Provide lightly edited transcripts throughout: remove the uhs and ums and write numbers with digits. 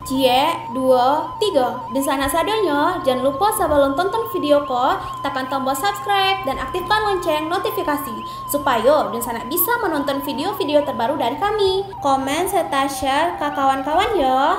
Cie, dua, tiga. Dan sana sadonya, jangan lupa sebelum tonton video ko, tekan tombol subscribe dan aktifkan lonceng notifikasi supaya dan sana bisa menonton video-video terbaru dari kami. Komen serta share ke kawan-kawan ya.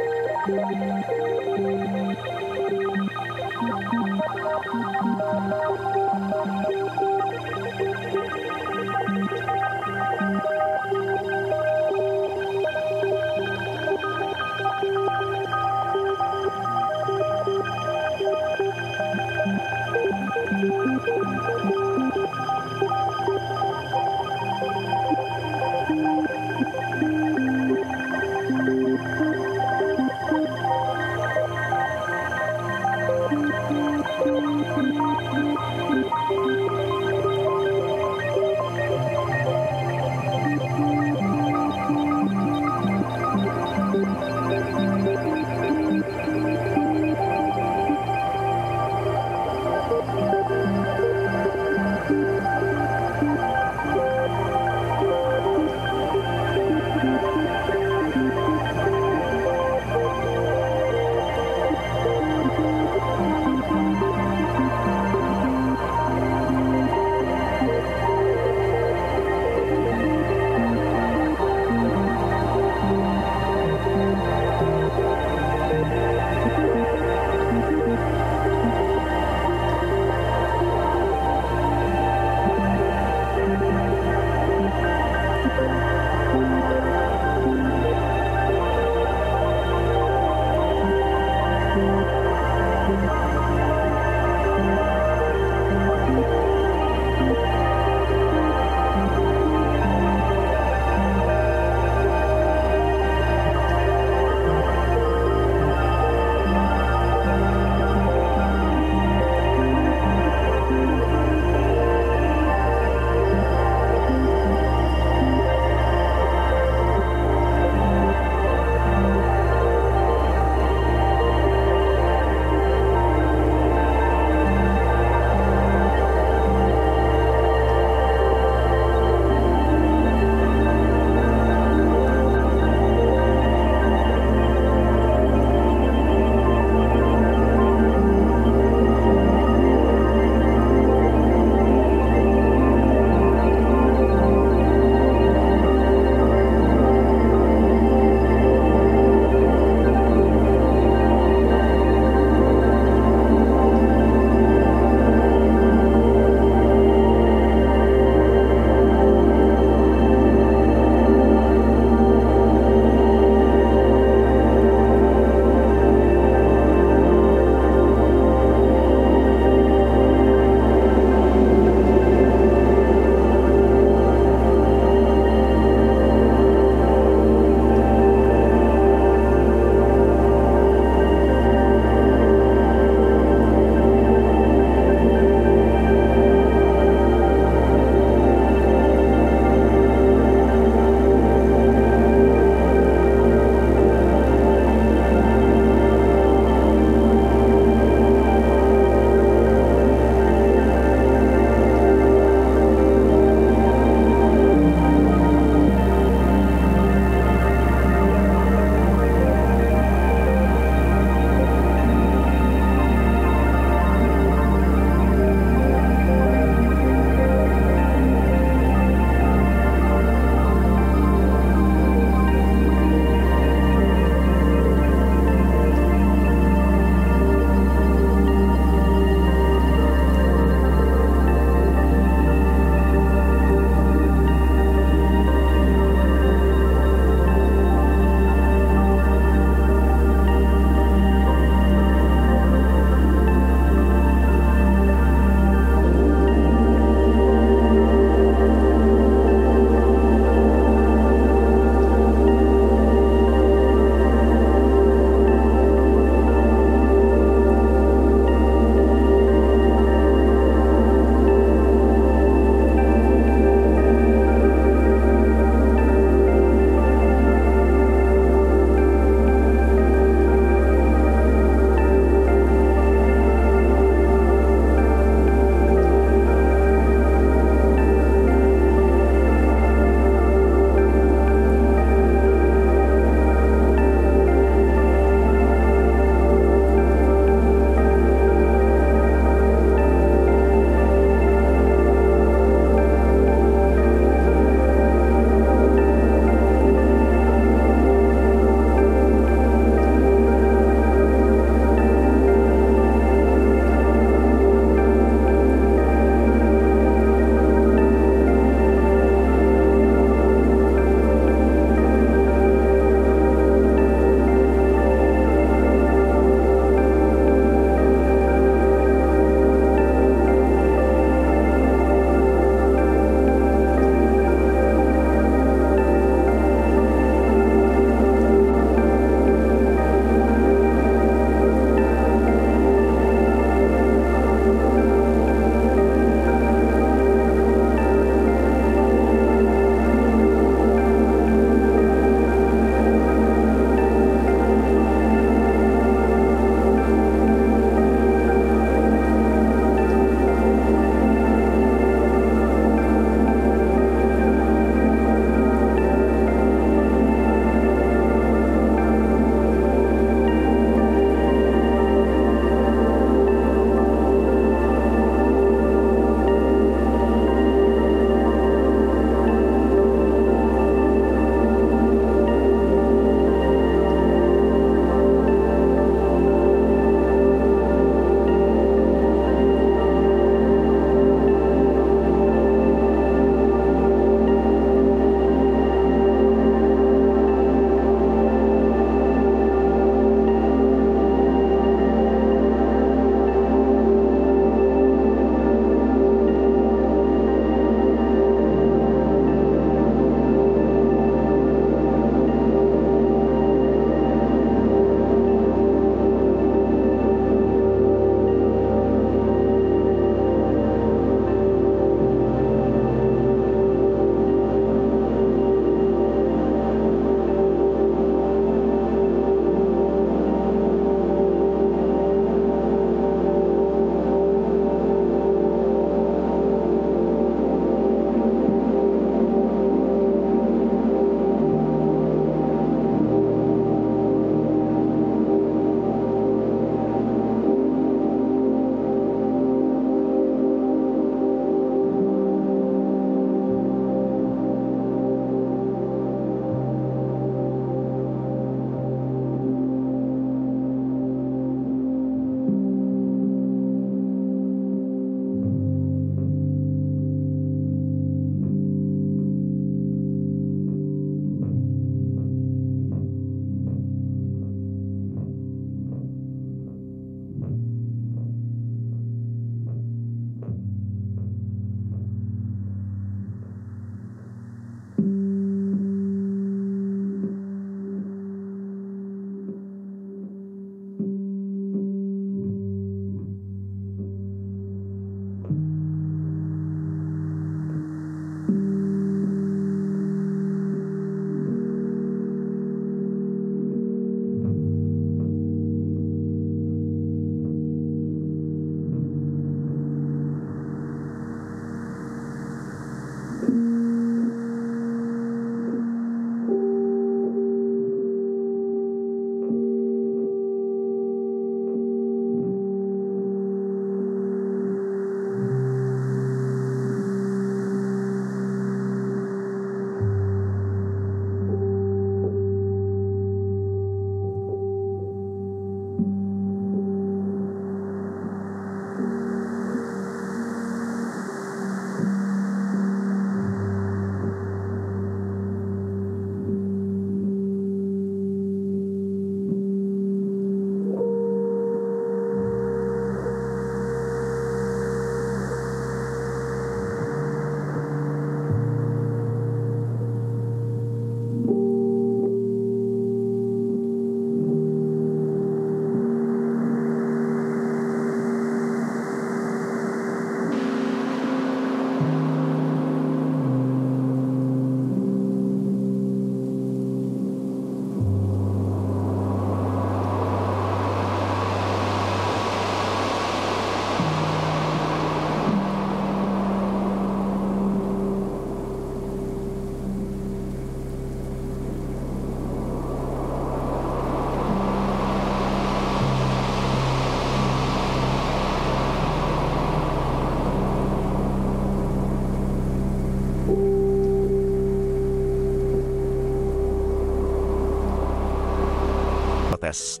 protes.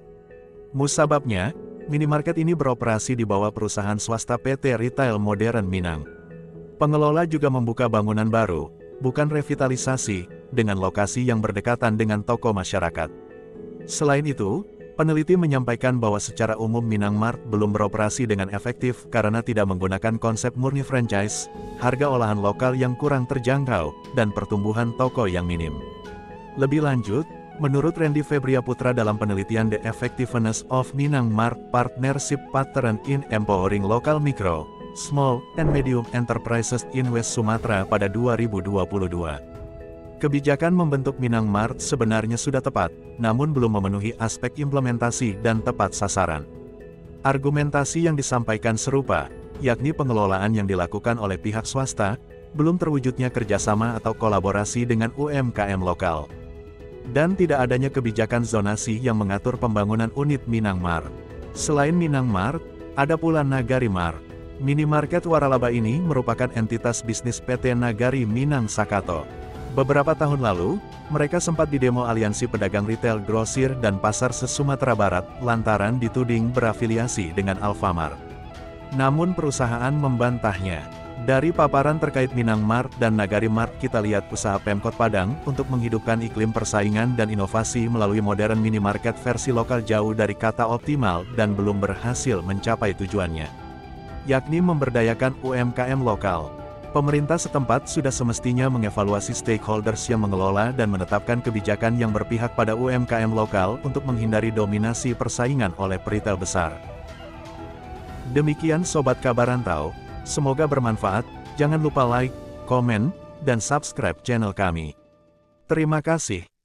Musababnya, minimarket ini beroperasi di bawah perusahaan swasta PT Retail Modern Minang. Pengelola juga membuka bangunan baru, bukan revitalisasi, dengan lokasi yang berdekatan dengan toko masyarakat. Selain itu, peneliti menyampaikan bahwa secara umum Minang Mart belum beroperasi dengan efektif karena tidak menggunakan konsep murni franchise, harga olahan lokal yang kurang terjangkau, dan pertumbuhan toko yang minim. Lebih lanjut, menurut Randy Febria Putra dalam penelitian The Effectiveness of Minang Mart Partnership Pattern in Empowering Local Micro, Small, and Medium Enterprises in West Sumatra pada 2022. Kebijakan membentuk Minang Mart sebenarnya sudah tepat, namun belum memenuhi aspek implementasi dan tepat sasaran. Argumentasi yang disampaikan serupa, yakni pengelolaan yang dilakukan oleh pihak swasta, belum terwujudnya kerjasama atau kolaborasi dengan UMKM lokal. Dan tidak adanya kebijakan zonasi yang mengatur pembangunan unit Minang Mart. Selain Minang Mart, ada pula Nagari Mart. Minimarket waralaba ini merupakan entitas bisnis PT Nagari Minang Sakato. Beberapa tahun lalu, mereka sempat didemo Aliansi Pedagang Retail Grosir dan Pasar se-Sumatera Barat lantaran dituding berafiliasi dengan Alfamart. Namun perusahaan membantahnya. Dari paparan terkait Minang Mart dan Nagari Mart kita lihat usaha Pemkot Padang untuk menghidupkan iklim persaingan dan inovasi melalui modern minimarket versi lokal jauh dari kata optimal dan belum berhasil mencapai tujuannya, yakni memberdayakan UMKM lokal. Pemerintah setempat sudah semestinya mengevaluasi stakeholders yang mengelola dan menetapkan kebijakan yang berpihak pada UMKM lokal untuk menghindari dominasi persaingan oleh peritel besar. Demikian Sobat Kabar Rantau, semoga bermanfaat. Jangan lupa like, komen, dan subscribe channel kami. Terima kasih.